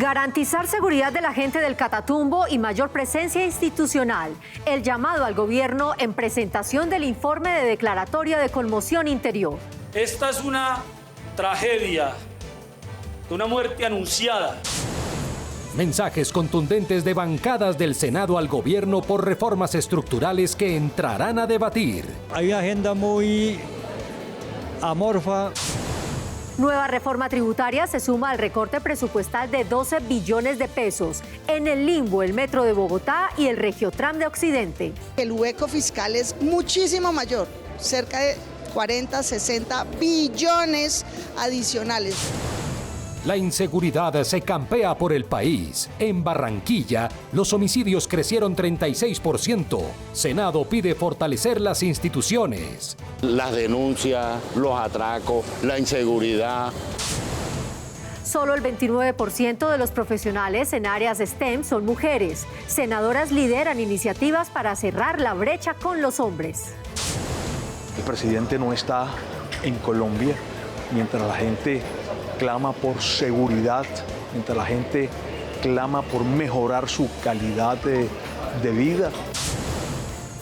Garantizar seguridad de la gente del Catatumbo y mayor presencia institucional. El llamado al gobierno en presentación del informe de declaratoria de conmoción interior. Esta es una tragedia, una muerte anunciada. Mensajes contundentes de bancadas del Senado al gobierno por reformas estructurales que entrarán a debatir. Hay una agenda muy amorfa. Nueva reforma tributaria se suma al recorte presupuestal de 12 billones de pesos. En el limbo, el Metro de Bogotá y el Regiotram de Occidente. El hueco fiscal es muchísimo mayor, cerca de 40, 60 billones adicionales. La inseguridad se campea por el país. En Barranquilla, los homicidios crecieron 36%. Senado pide fortalecer las instituciones. Las denuncias, los atracos, la inseguridad. Solo el 29% de los profesionales en áreas STEM son mujeres. Senadoras lideran iniciativas para cerrar la brecha con los hombres. El presidente no está en Colombia mientras la gente clama por seguridad, mientras la gente clama por mejorar su calidad de vida.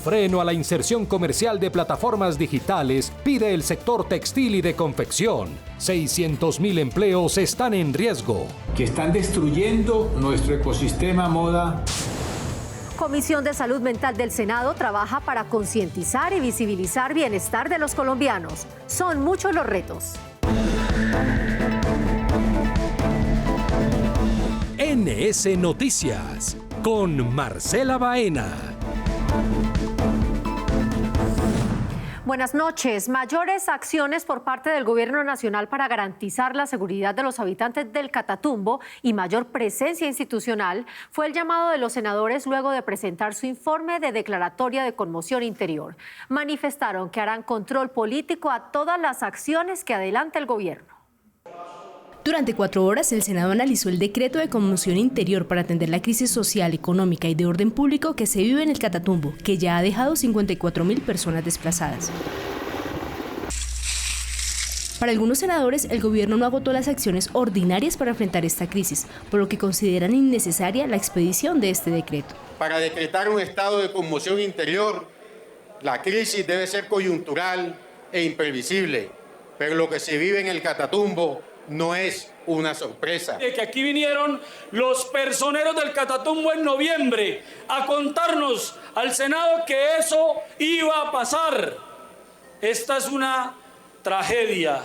Freno a la inserción comercial de plataformas digitales pide el sector textil y de confección. 600.000 empleos están en riesgo. Que están destruyendo nuestro ecosistema moda. Comisión de Salud Mental del Senado trabaja para concientizar y visibilizar bienestar de los colombianos. Son muchos los retos. NS Noticias con Marcela Baena. Buenas noches. Mayores acciones por parte del Gobierno Nacional para garantizar la seguridad de los habitantes del Catatumbo y mayor presencia institucional fue el llamado de los senadores luego de presentar su informe de declaratoria de conmoción interior. Manifestaron que harán control político a todas las acciones que adelante el gobierno. Durante 4 horas, el Senado analizó el decreto de conmoción interior para atender la crisis social, económica y de orden público que se vive en el Catatumbo, que ya ha dejado 54.000 personas desplazadas. Para algunos senadores, el gobierno no agotó las acciones ordinarias para enfrentar esta crisis, por lo que consideran innecesaria la expedición de este decreto. Para decretar un estado de conmoción interior, la crisis debe ser coyuntural e imprevisible, pero lo que se vive en el Catatumbo no es una sorpresa. De que aquí vinieron los personeros del Catatumbo en noviembre a contarnos al Senado que eso iba a pasar. Esta es una tragedia,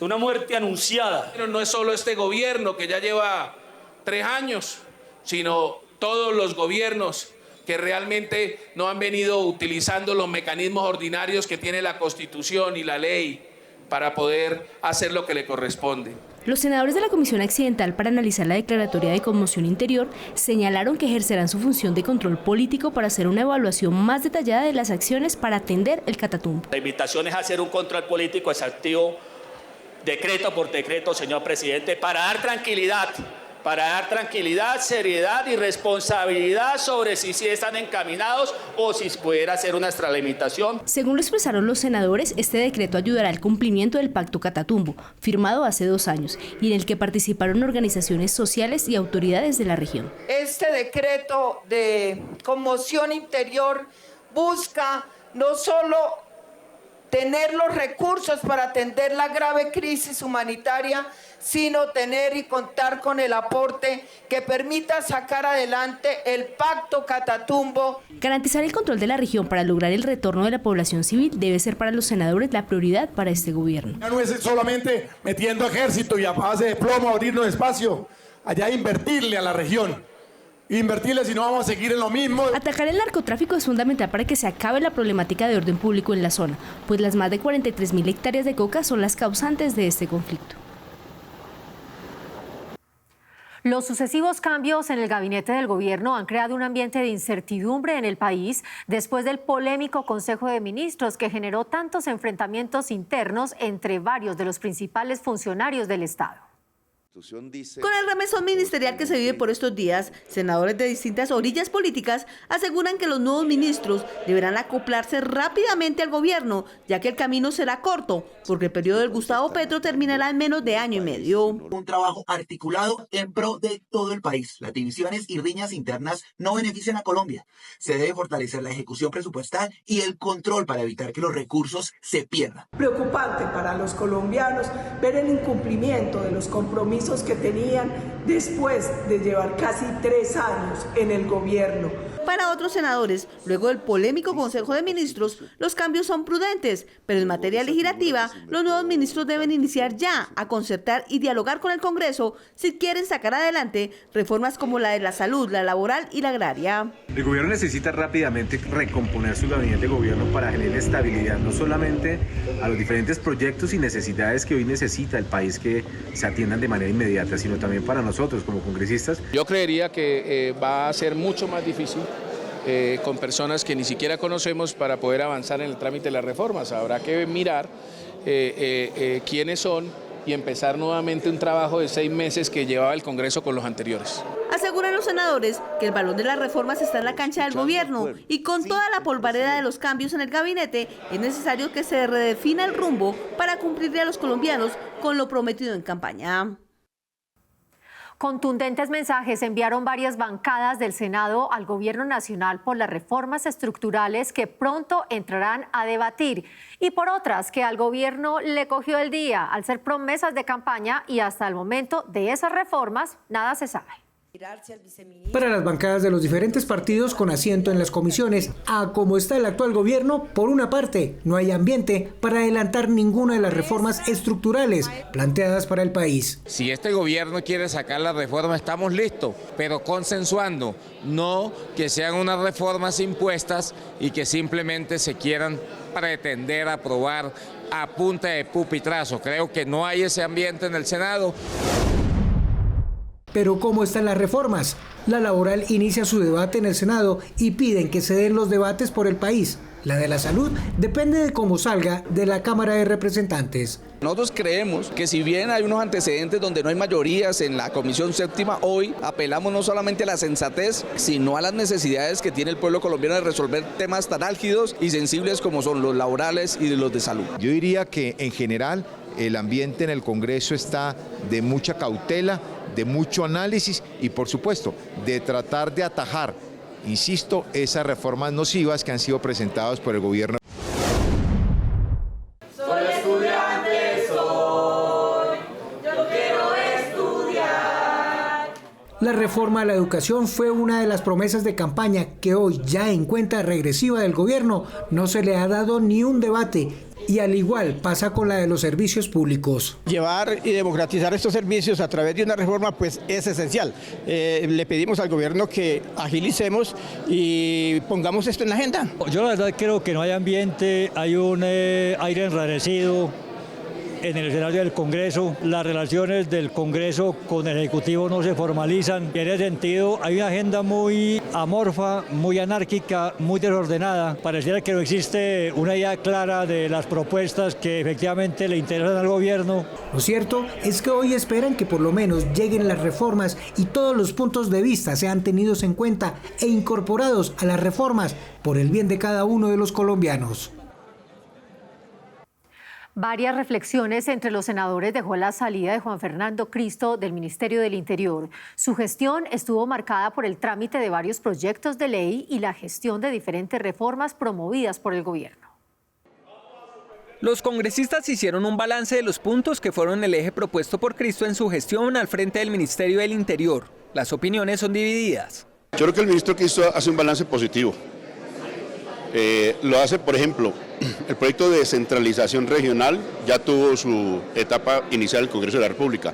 una muerte anunciada. Pero no es solo este gobierno que ya lleva 3 años, sino todos los gobiernos que realmente no han venido utilizando los mecanismos ordinarios que tiene la Constitución y la ley para poder hacer lo que le corresponde. Los senadores de la Comisión Accidental para analizar la declaratoria de conmoción interior señalaron que ejercerán su función de control político para hacer una evaluación más detallada de las acciones para atender el Catatumbo. La invitación es hacer un control político exhaustivo, decreto por decreto, señor presidente, para dar tranquilidad, seriedad y responsabilidad sobre si están encaminados o si pudiera ser una extralimitación. Según lo expresaron los senadores, este decreto ayudará al cumplimiento del Pacto Catatumbo, firmado hace 2 años, y en el que participaron organizaciones sociales y autoridades de la región. Este decreto de conmoción interior busca no solo tener los recursos para atender la grave crisis humanitaria, sino tener y contar con el aporte que permita sacar adelante el Pacto Catatumbo. Garantizar el control de la región para lograr el retorno de la población civil debe ser para los senadores la prioridad para este gobierno. Ya no es solamente metiendo ejército y a base de plomo abrirnos espacio, allá invertirle a la región. Invertirle si no vamos a seguir en lo mismo. Atacar el narcotráfico es fundamental para que se acabe la problemática de orden público en la zona, pues las más de 43.000 hectáreas de coca son las causantes de este conflicto. Los sucesivos cambios en el gabinete del gobierno han creado un ambiente de incertidumbre en el país después del polémico Consejo de Ministros que generó tantos enfrentamientos internos entre varios de los principales funcionarios del Estado. Con el remesón ministerial que se vive por estos días, senadores de distintas orillas políticas aseguran que los nuevos ministros deberán acoplarse rápidamente al gobierno, ya que el camino será corto, porque el periodo del Gustavo Petro terminará en menos de año y medio. Un trabajo articulado en pro de todo el país. Las divisiones y riñas internas no benefician a Colombia. Se debe fortalecer la ejecución presupuestal y el control para evitar que los recursos se pierdan. Preocupante para los colombianos ver el incumplimiento de los compromisos que tenían después de llevar casi 3 años en el gobierno. Para otros senadores, luego del polémico Consejo de Ministros, los cambios son prudentes, pero en materia legislativa, los nuevos ministros deben iniciar ya a concertar y dialogar con el Congreso si quieren sacar adelante reformas como la de la salud, la laboral y la agraria. El gobierno necesita rápidamente recomponer su gabinete de gobierno para generar estabilidad, no solamente a los diferentes proyectos y necesidades que hoy necesita el país que se atiendan de manera inmediata, sino también para nosotros como congresistas. Yo creería que va a ser mucho más difícil con personas que ni siquiera conocemos para poder avanzar en el trámite de las reformas. Habrá que mirar quiénes son y empezar nuevamente un trabajo de 6 meses que llevaba el Congreso con los anteriores. Aseguran los senadores que el balón de las reformas está en la cancha del gobierno y con toda la polvareda de los cambios en el gabinete es necesario que se redefina el rumbo para cumplirle a los colombianos con lo prometido en campaña. Contundentes mensajes enviaron varias bancadas del Senado al Gobierno Nacional por las reformas estructurales que pronto entrarán a debatir y por otras que al gobierno le cogió el día al ser promesas de campaña y hasta el momento de esas reformas nada se sabe. Para las bancadas de los diferentes partidos con asiento en las comisiones, a como está el actual gobierno, por una parte, no hay ambiente para adelantar ninguna de las reformas estructurales planteadas para el país. Si este gobierno quiere sacar la reforma, estamos listos, pero consensuando, no que sean unas reformas impuestas y que simplemente se quieran pretender aprobar a punta de pupitrazo. Creo que no hay ese ambiente en el Senado. Pero ¿cómo están las reformas? La laboral inicia su debate en el Senado y piden que se den los debates por el país. La de la salud depende de cómo salga de la Cámara de Representantes. Nosotros creemos que si bien hay unos antecedentes donde no hay mayorías en la Comisión Séptima, hoy apelamos no solamente a la sensatez, sino a las necesidades que tiene el pueblo colombiano de resolver temas tan álgidos y sensibles como son los laborales y los de salud. Yo diría que en general el ambiente en el Congreso está de mucha cautela, de mucho análisis y por supuesto de tratar de atajar, insisto, esas reformas nocivas que han sido presentadas por el gobierno. Soy estudiante, yo quiero estudiar. La reforma a la educación fue una de las promesas de campaña que hoy, ya en cuenta regresiva del gobierno, no se le ha dado ni un debate. Y al igual pasa con la de los servicios públicos. Llevar y democratizar estos servicios a través de una reforma pues es esencial. Le pedimos al gobierno que agilicemos y pongamos esto en la agenda. Yo la verdad creo que no hay ambiente, hay un aire enrarecido en el escenario del Congreso. Las relaciones del Congreso con el Ejecutivo no se formalizan. En ese sentido hay una agenda muy amorfa, muy anárquica, muy desordenada. Pareciera que no existe una idea clara de las propuestas que efectivamente le interesan al gobierno. Lo cierto es que hoy esperan que por lo menos lleguen las reformas y todos los puntos de vista sean tenidos en cuenta e incorporados a las reformas por el bien de cada uno de los colombianos. Varias reflexiones entre los senadores dejó la salida de Juan Fernando Cristo del Ministerio del Interior. Su gestión estuvo marcada por el trámite de varios proyectos de ley y la gestión de diferentes reformas promovidas por el gobierno. Los congresistas hicieron un balance de los puntos que fueron el eje propuesto por Cristo en su gestión al frente del Ministerio del Interior. Las opiniones son divididas. Yo creo que el ministro Cristo hace un balance positivo. Lo hace, por ejemplo, el proyecto de descentralización regional ya tuvo su etapa inicial en el Congreso de la República.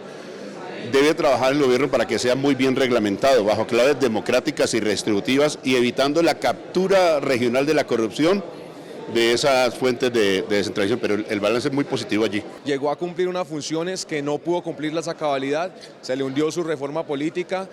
Debe trabajar el gobierno para que sea muy bien reglamentado, bajo claves democráticas y redistributivas y evitando la captura regional de la corrupción de esas fuentes de descentralización, pero el balance es muy positivo allí. Llegó a cumplir unas funciones que no pudo cumplirlas a cabalidad, se le hundió su reforma política,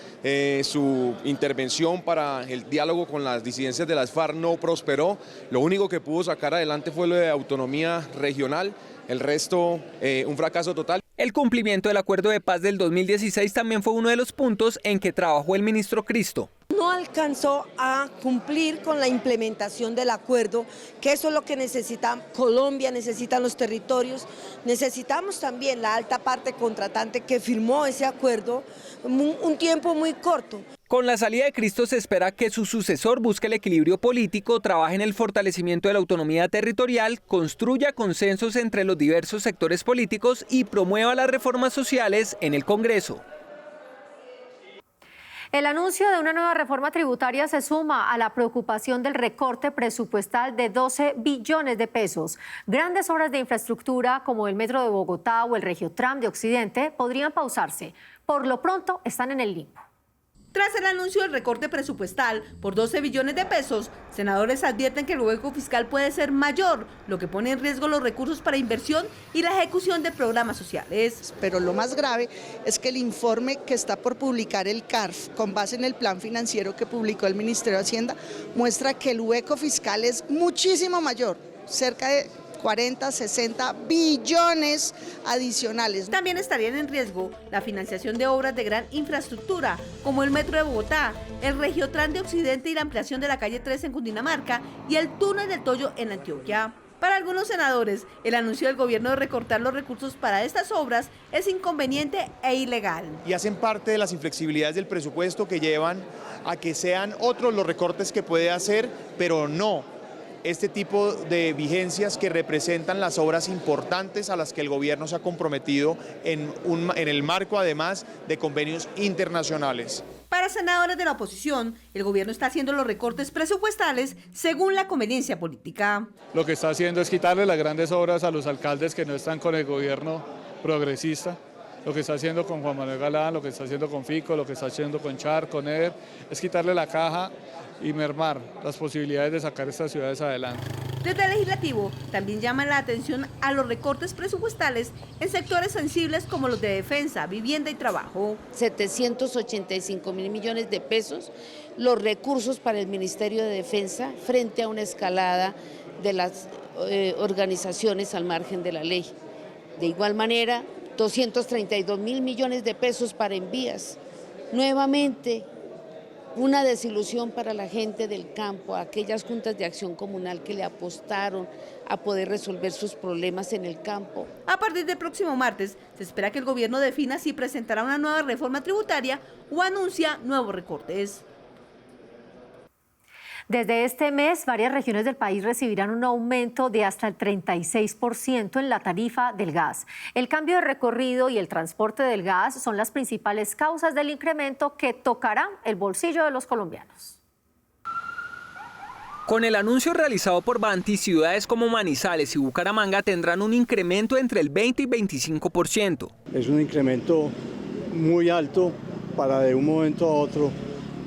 su intervención para el diálogo con las disidencias de las FARC no prosperó, lo único que pudo sacar adelante fue lo de autonomía regional, el resto un fracaso total. El cumplimiento del acuerdo de paz del 2016 también fue uno de los puntos en que trabajó el ministro Cristo. No alcanzó a cumplir con la implementación del acuerdo, que eso es lo que necesita Colombia, necesitan los territorios, necesitamos también la alta parte contratante que firmó ese acuerdo, un tiempo muy corto. Con la salida de Cristo se espera que su sucesor busque el equilibrio político, trabaje en el fortalecimiento de la autonomía territorial, construya consensos entre los diversos sectores políticos y promueva las reformas sociales en el Congreso. El anuncio de una nueva reforma tributaria se suma a la preocupación del recorte presupuestal de 12 billones de pesos. Grandes obras de infraestructura como el Metro de Bogotá o el Regiotram de Occidente podrían pausarse. Por lo pronto están en el limbo. Tras el anuncio del recorte presupuestal por 12 billones de pesos, senadores advierten que el hueco fiscal puede ser mayor, lo que pone en riesgo los recursos para inversión y la ejecución de programas sociales. Pero lo más grave es que el informe que está por publicar el CARF, con base en el plan financiero que publicó el Ministerio de Hacienda, muestra que el hueco fiscal es muchísimo mayor, cerca de 40, 60 billones adicionales. También estarían en riesgo la financiación de obras de gran infraestructura, como el Metro de Bogotá, el Regiotram de Occidente y la ampliación de la calle 3 en Cundinamarca y el túnel del Toyo en Antioquia. Para algunos senadores, el anuncio del gobierno de recortar los recursos para estas obras es inconveniente e ilegal. Y hacen parte de las inflexibilidades del presupuesto que llevan a que sean otros los recortes que puede hacer, pero no este tipo de vigencias que representan las obras importantes a las que el gobierno se ha comprometido en el marco además de convenios internacionales. Para senadores de la oposición, el gobierno está haciendo los recortes presupuestales según la conveniencia política. Lo que está haciendo es quitarle las grandes obras a los alcaldes que no están con el gobierno progresista. Lo que está haciendo con Juan Manuel Galán, lo que está haciendo con Fico, lo que está haciendo con Char, con Eder, es quitarle la caja y mermar las posibilidades de sacar estas ciudades adelante. Desde el legislativo también llaman la atención a los recortes presupuestales en sectores sensibles como los de defensa, vivienda y trabajo. 785.000 millones de pesos, los recursos para el Ministerio de Defensa frente a una escalada de las organizaciones al margen de la ley. De igual manera, 232.000 millones de pesos para envías. Nuevamente, una desilusión para la gente del campo, aquellas juntas de acción comunal que le apostaron a poder resolver sus problemas en el campo. A partir del próximo martes, se espera que el gobierno defina si presentará una nueva reforma tributaria o anuncia nuevos recortes. Desde este mes, varias regiones del país recibirán un aumento de hasta el 36% en la tarifa del gas. El cambio de recorrido y el transporte del gas son las principales causas del incremento que tocará el bolsillo de los colombianos. Con el anuncio realizado por Banti, ciudades como Manizales y Bucaramanga tendrán un incremento entre el 20 y 25%. Es un incremento muy alto para de un momento a otro.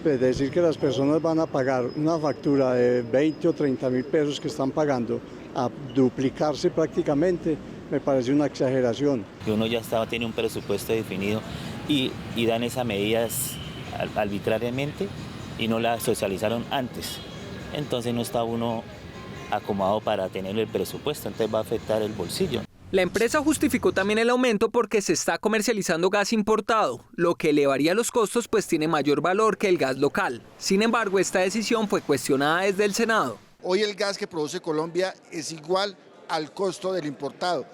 Es decir, que las personas van a pagar una factura de 20 o 30 mil pesos que están pagando a duplicarse prácticamente, me parece una exageración. Que uno ya tiene un presupuesto definido y dan esas medidas arbitrariamente y no las socializaron antes. Entonces no está uno acomodado para tener el presupuesto, entonces va a afectar el bolsillo. La empresa justificó también el aumento porque se está comercializando gas importado, lo que elevaría los costos pues tiene mayor valor que el gas local. Sin embargo, esta decisión fue cuestionada desde el Senado. Hoy el gas que produce Colombia es igual al costo del importado.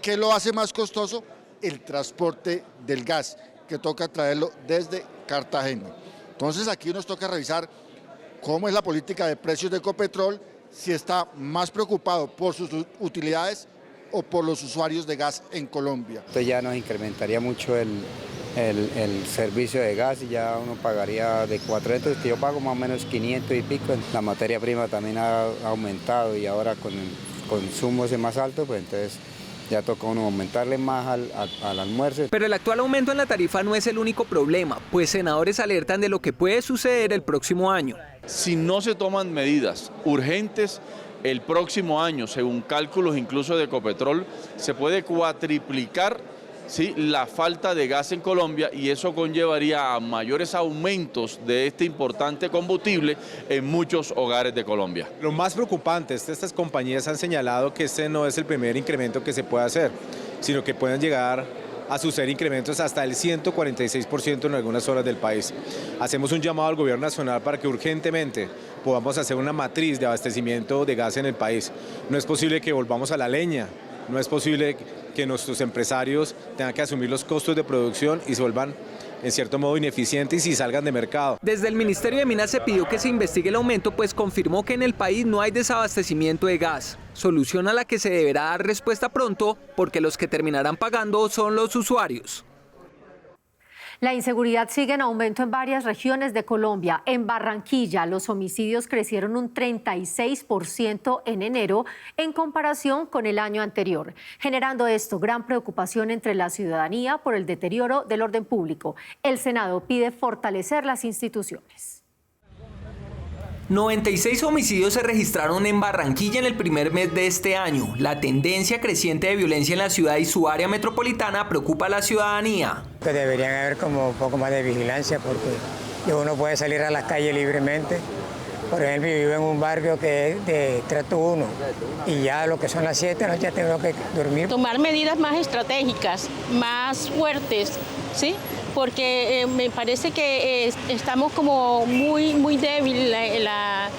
¿Qué lo hace más costoso? El transporte del gas, que toca traerlo desde Cartagena. Entonces aquí nos toca revisar cómo es la política de precios de Ecopetrol, si está más preocupado por sus utilidades o por los usuarios de gas en Colombia. Esto ya nos incrementaría mucho el servicio de gas y ya uno pagaría de 400, que yo pago más o menos 500 y pico. La materia prima también ha aumentado y ahora con el consumo ese más alto, pues entonces ya toca uno aumentarle más al almuerzo. Pero el actual aumento en la tarifa no es el único problema, pues senadores alertan de lo que puede suceder el próximo año. Si no se toman medidas urgentes, el próximo año, según cálculos incluso de Ecopetrol, se puede cuatriplicar, ¿sí?, la falta de gas en Colombia y eso conllevaría a mayores aumentos de este importante combustible en muchos hogares de Colombia. Lo más preocupante es que estas compañías han señalado que este no es el primer incremento que se puede hacer, sino que pueden llegar a suceder incrementos hasta el 146% en algunas zonas del país. Hacemos un llamado al gobierno nacional para que urgentemente podamos hacer una matriz de abastecimiento de gas en el país. No es posible que volvamos a la leña, no es posible que nuestros empresarios tengan que asumir los costos de producción y se vuelvan en cierto modo ineficientes y salgan de mercado. Desde el Ministerio de Minas se pidió que se investigue el aumento, pues confirmó que en el país no hay desabastecimiento de gas. Solución a la que se deberá dar respuesta pronto, porque los que terminarán pagando son los usuarios. La inseguridad sigue en aumento en varias regiones de Colombia. En Barranquilla, los homicidios crecieron un 36% en enero en comparación con el año anterior, generando esto gran preocupación entre la ciudadanía por el deterioro del orden público. El Senado pide fortalecer las instituciones. 96 homicidios se registraron en Barranquilla en el primer mes de este año. La tendencia creciente de violencia en la ciudad y su área metropolitana preocupa a la ciudadanía. Que deberían haber como un poco más de vigilancia porque uno puede salir a las calles libremente. Por ejemplo, yo vivo en un barrio que es de trato 1 y ya lo que son las 7 de la noche ya tengo que dormir. Tomar medidas más estratégicas, más fuertes, ¿sí? Porque me parece que estamos como muy débil, la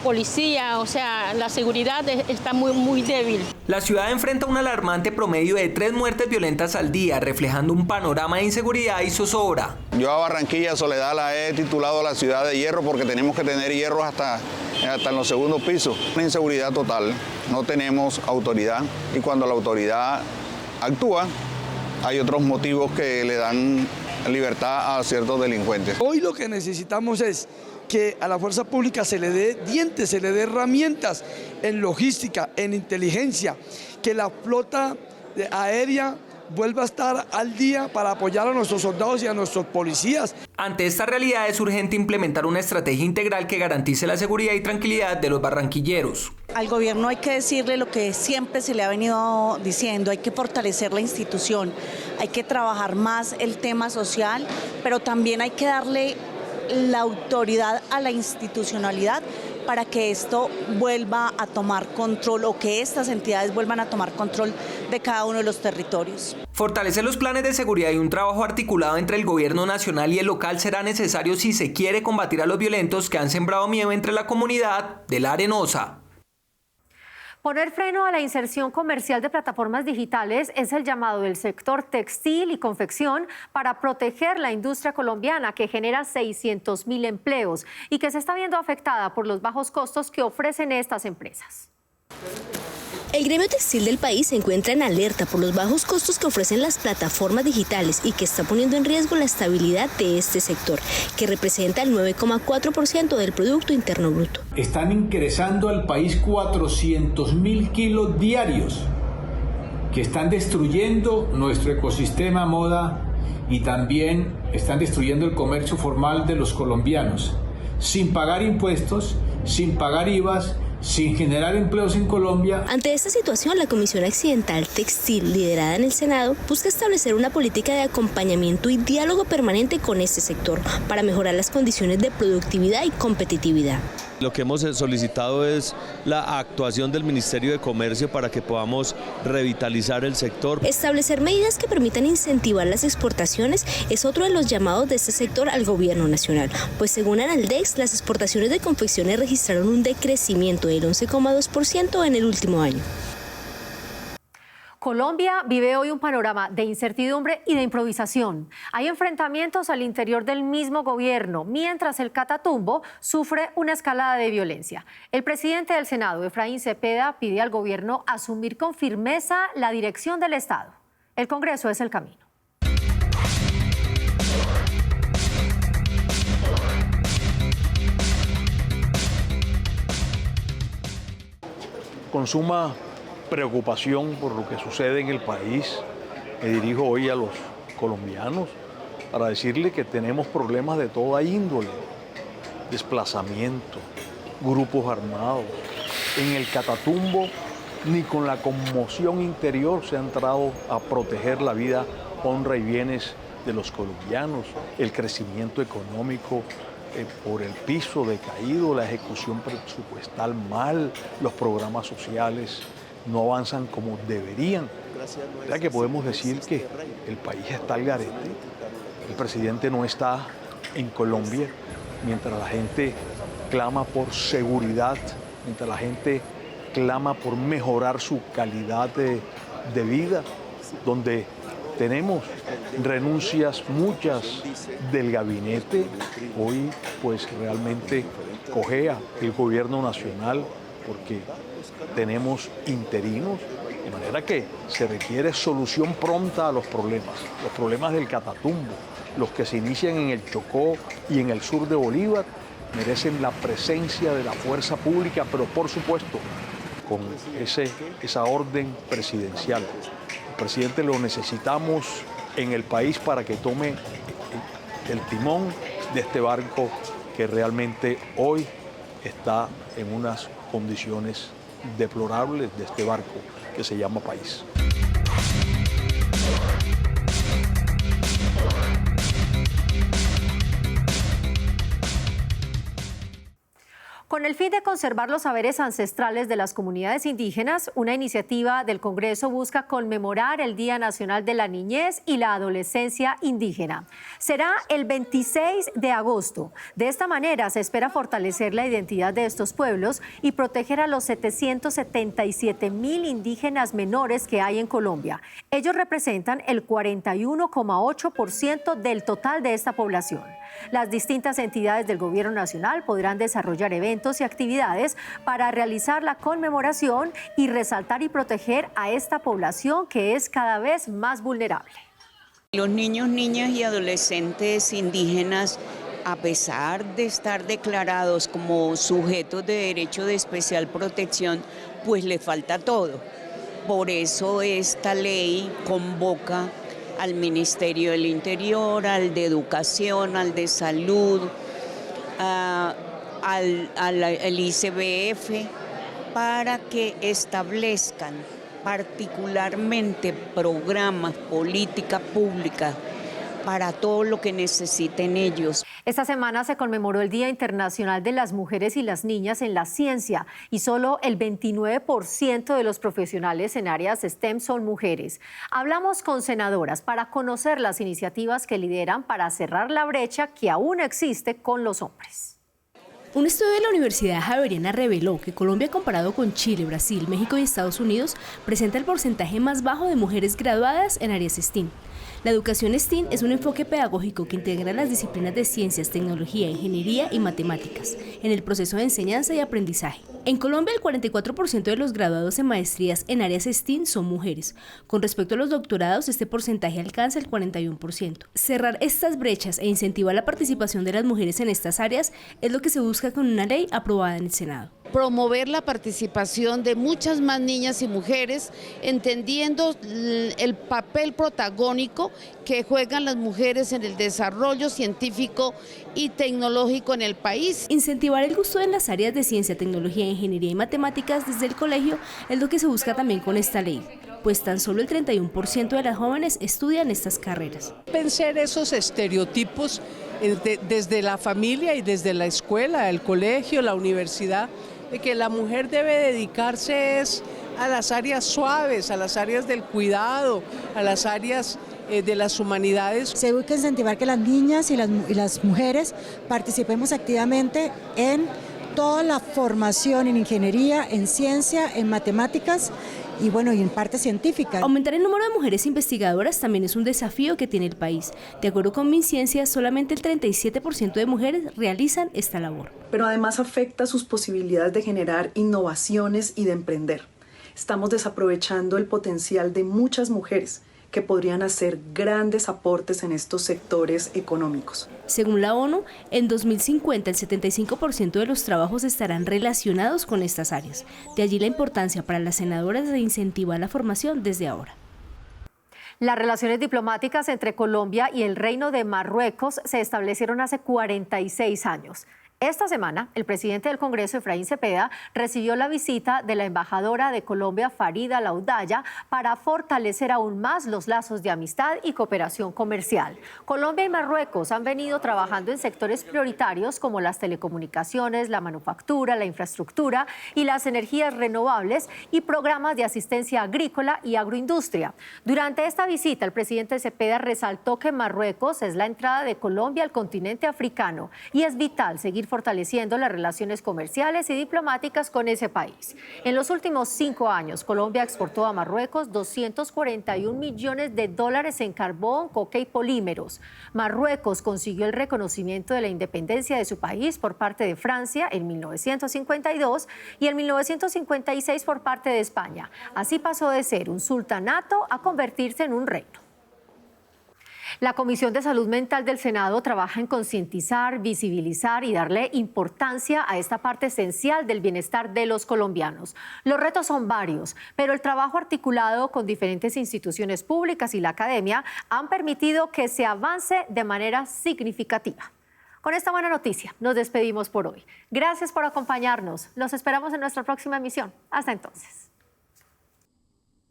policía, o sea, la seguridad está muy débil. La ciudad enfrenta un alarmante promedio de 3 muertes violentas al día, reflejando un panorama de inseguridad y zozobra. Yo a Barranquilla, Soledad, la he titulado la ciudad de hierro porque tenemos que tener hierro hasta en los segundos pisos. Una inseguridad total, no tenemos autoridad y cuando la autoridad actúa, hay otros motivos que le dan libertad a ciertos delincuentes. Hoy lo que necesitamos es que a la fuerza pública se le dé dientes, se le dé herramientas en logística, en inteligencia, que la flota aérea vuelva a estar al día para apoyar a nuestros soldados y a nuestros policías. Ante esta realidad es urgente implementar una estrategia integral que garantice la seguridad y tranquilidad de los barranquilleros. Al gobierno hay que decirle lo que siempre se le ha venido diciendo, hay que fortalecer la institución, hay que trabajar más el tema social, pero también hay que darle la autoridad a la institucionalidad para que esto vuelva a tomar control o que estas entidades vuelvan a tomar control de cada uno de los territorios. Fortalecer los planes de seguridad y un trabajo articulado entre el gobierno nacional y el local será necesario si se quiere combatir a los violentos que han sembrado miedo entre la comunidad de La Arenosa. Poner freno a la inserción comercial de plataformas digitales es el llamado del sector textil y confección para proteger la industria colombiana que genera 600.000 empleos y que se está viendo afectada por los bajos costos que ofrecen estas empresas. El gremio textil del país se encuentra en alerta por los bajos costos que ofrecen las plataformas digitales y que está poniendo en riesgo la estabilidad de este sector, que representa el 9,4% del Producto Interno Bruto. Están ingresando al país 400.000 kilos diarios que están destruyendo nuestro ecosistema moda y también están destruyendo el comercio formal de los colombianos, sin pagar impuestos, sin pagar IVAs, sin generar empleos en Colombia. Ante esta situación, la Comisión Accidental Textil, liderada en el Senado, busca establecer una política de acompañamiento y diálogo permanente con este sector para mejorar las condiciones de productividad y competitividad. Lo que hemos solicitado es la actuación del Ministerio de Comercio para que podamos revitalizar el sector. Establecer medidas que permitan incentivar las exportaciones es otro de los llamados de este sector al gobierno nacional, pues según Analdex, las exportaciones de confecciones registraron un decrecimiento del 11,2% en el último año. Colombia vive hoy un panorama de incertidumbre y de improvisación. Hay enfrentamientos al interior del mismo gobierno, mientras el Catatumbo sufre una escalada de violencia. El presidente del Senado, Efraín Cepeda, pide al gobierno asumir con firmeza la dirección del Estado. El Congreso es el camino. Con suma preocupación por lo que sucede en el país, me dirijo hoy a los colombianos para decirles que tenemos problemas de toda índole, desplazamiento, grupos armados. En el Catatumbo, ni con la conmoción interior se ha entrado a proteger la vida, honra y bienes de los colombianos, el crecimiento económico por el piso decaído, la ejecución presupuestal mal, los programas sociales no avanzan como deberían. Ya que podemos decir que el país está al garete, el presidente no está en Colombia, mientras la gente clama por seguridad, mientras la gente clama por mejorar su calidad de vida, donde tenemos renuncias muchas del gabinete, hoy pues realmente cojea el gobierno nacional porque tenemos interinos, de manera que se requiere solución pronta a los problemas del Catatumbo, los que se inician en el Chocó y en el sur de Bolívar, merecen la presencia de la fuerza pública, pero por supuesto con esa orden presidencial. El presidente lo necesitamos en el país para que tome el timón de este barco que realmente hoy está en unas condiciones deplorables, de este barco que se llama país. Con el fin de conservar los saberes ancestrales de las comunidades indígenas, una iniciativa del Congreso busca conmemorar el Día Nacional de la Niñez y la Adolescencia Indígena. Será el 26 de agosto. De esta manera se espera fortalecer la identidad de estos pueblos y proteger a los 777,000 indígenas menores que hay en Colombia. Ellos representan el 41,8% del total de esta población. Las distintas entidades del Gobierno Nacional podrán desarrollar eventos y actividades para realizar la conmemoración y resaltar y proteger a esta población que es cada vez más vulnerable. Los niños, niñas y adolescentes indígenas, a pesar de estar declarados como sujetos de derecho de especial protección, pues les falta todo. Por eso esta ley convoca al Ministerio del Interior, al de Educación, al de Salud, al ICBF, para que establezcan particularmente programas, política pública para todo lo que necesiten ellos. Esta semana se conmemoró el Día Internacional de las Mujeres y las Niñas en la Ciencia y solo el 29% de los profesionales en áreas STEM son mujeres. Hablamos con senadoras para conocer las iniciativas que lideran para cerrar la brecha que aún existe con los hombres. Un estudio de la Universidad Javeriana reveló que Colombia, comparado con Chile, Brasil, México y Estados Unidos, presenta el porcentaje más bajo de mujeres graduadas en áreas STEM. La educación STEAM es un enfoque pedagógico que integra las disciplinas de ciencias, tecnología, ingeniería y matemáticas en el proceso de enseñanza y aprendizaje. En Colombia, el 44% de los graduados en maestrías en áreas STEAM son mujeres. Con respecto a los doctorados, este porcentaje alcanza el 41%. Cerrar estas brechas e incentivar la participación de las mujeres en estas áreas es lo que se busca con una ley aprobada en el Senado. Promover la participación de muchas más niñas y mujeres, entendiendo el papel protagónico que juegan las mujeres en el desarrollo científico y tecnológico en el país. Incentivar el gusto en las áreas de ciencia, tecnología, ingeniería y matemáticas desde el colegio es lo que se busca también con esta ley, pues tan solo el 31% de las jóvenes estudian estas carreras. Vencer esos estereotipos desde la familia y desde la escuela, el colegio, la universidad, de que la mujer debe dedicarse a las áreas suaves, a las áreas del cuidado, a las áreas de las humanidades. Se busca incentivar que las niñas y las mujeres participemos activamente en toda la formación en ingeniería, en ciencia, en matemáticas y bueno, y en parte científica. Aumentar el número de mujeres investigadoras también es un desafío que tiene el país. De acuerdo con MinCiencia, solamente el 37% de mujeres realizan esta labor. Pero además afecta sus posibilidades de generar innovaciones y de emprender. Estamos desaprovechando el potencial de muchas mujeres que podrían hacer grandes aportes en estos sectores económicos. Según la ONU, en 2050 el 75% de los trabajos estarán relacionados con estas áreas. De allí la importancia para las senadoras de incentivar la formación desde ahora. Las relaciones diplomáticas entre Colombia y el Reino de Marruecos se establecieron hace 46 años. Esta semana, el presidente del Congreso, Efraín Cepeda, recibió la visita de la embajadora de Colombia, Farida Laudaya, para fortalecer aún más los lazos de amistad y cooperación comercial. Colombia y Marruecos han venido trabajando en sectores prioritarios como las telecomunicaciones, la manufactura, la infraestructura y las energías renovables y programas de asistencia agrícola y agroindustria. Durante esta visita, el presidente Cepeda resaltó que Marruecos es la entrada de Colombia al continente africano y es vital seguir fortaleciendo las relaciones comerciales y diplomáticas con ese país. En los últimos 5 años, Colombia exportó a Marruecos 241 millones de dólares en carbón, coque y polímeros. Marruecos consiguió el reconocimiento de la independencia de su país por parte de Francia en 1952 y en 1956 por parte de España. Así pasó de ser un sultanato a convertirse en un reino. La Comisión de Salud Mental del Senado trabaja en concientizar, visibilizar y darle importancia a esta parte esencial del bienestar de los colombianos. Los retos son varios, pero el trabajo articulado con diferentes instituciones públicas y la academia han permitido que se avance de manera significativa. Con esta buena noticia, nos despedimos por hoy. Gracias por acompañarnos. Los esperamos en nuestra próxima emisión. Hasta entonces.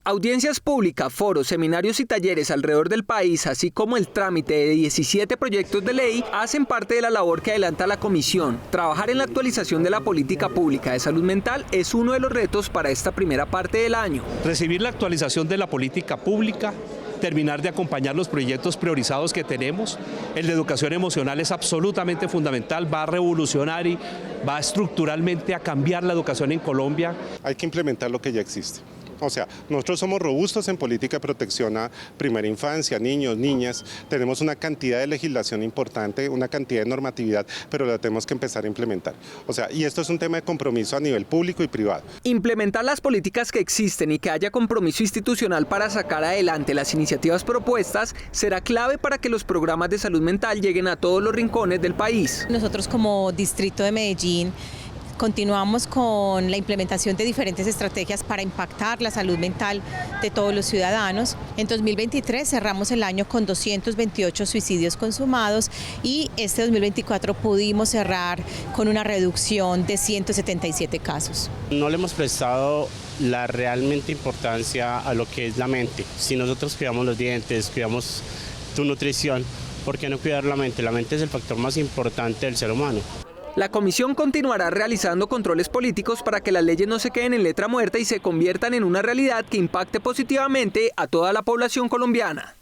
Audiencias públicas, foros, seminarios y talleres alrededor del país, así como el trámite de 17 proyectos de ley, hacen parte de la labor que adelanta la Comisión. Trabajar en la actualización de la política pública de salud mental es uno de los retos para esta primera parte del año. Recibir la actualización de la política pública, terminar de acompañar los proyectos priorizados que tenemos. El de educación emocional es absolutamente fundamental, va a revolucionar y va estructuralmente a cambiar la educación en Colombia. Hay que implementar lo que ya existe. O sea, nosotros somos robustos en política de protección a primera infancia, niños, niñas. Tenemos una cantidad de legislación importante, una cantidad de normatividad, pero la tenemos que empezar a implementar. O sea, y esto es un tema de compromiso a nivel público y privado. Implementar las políticas que existen y que haya compromiso institucional para sacar adelante las iniciativas propuestas será clave para que los programas de salud mental lleguen a todos los rincones del país. Nosotros como Distrito de Medellín continuamos con la implementación de diferentes estrategias para impactar la salud mental de todos los ciudadanos. En 2023 cerramos el año con 228 suicidios consumados y este 2024 pudimos cerrar con una reducción de 177 casos. No le hemos prestado la realmente importancia a lo que es la mente. Si nosotros cuidamos los dientes, cuidamos tu nutrición, ¿por qué no cuidar la mente? La mente es el factor más importante del ser humano. La comisión continuará realizando controles políticos para que las leyes no se queden en letra muerta y se conviertan en una realidad que impacte positivamente a toda la población colombiana.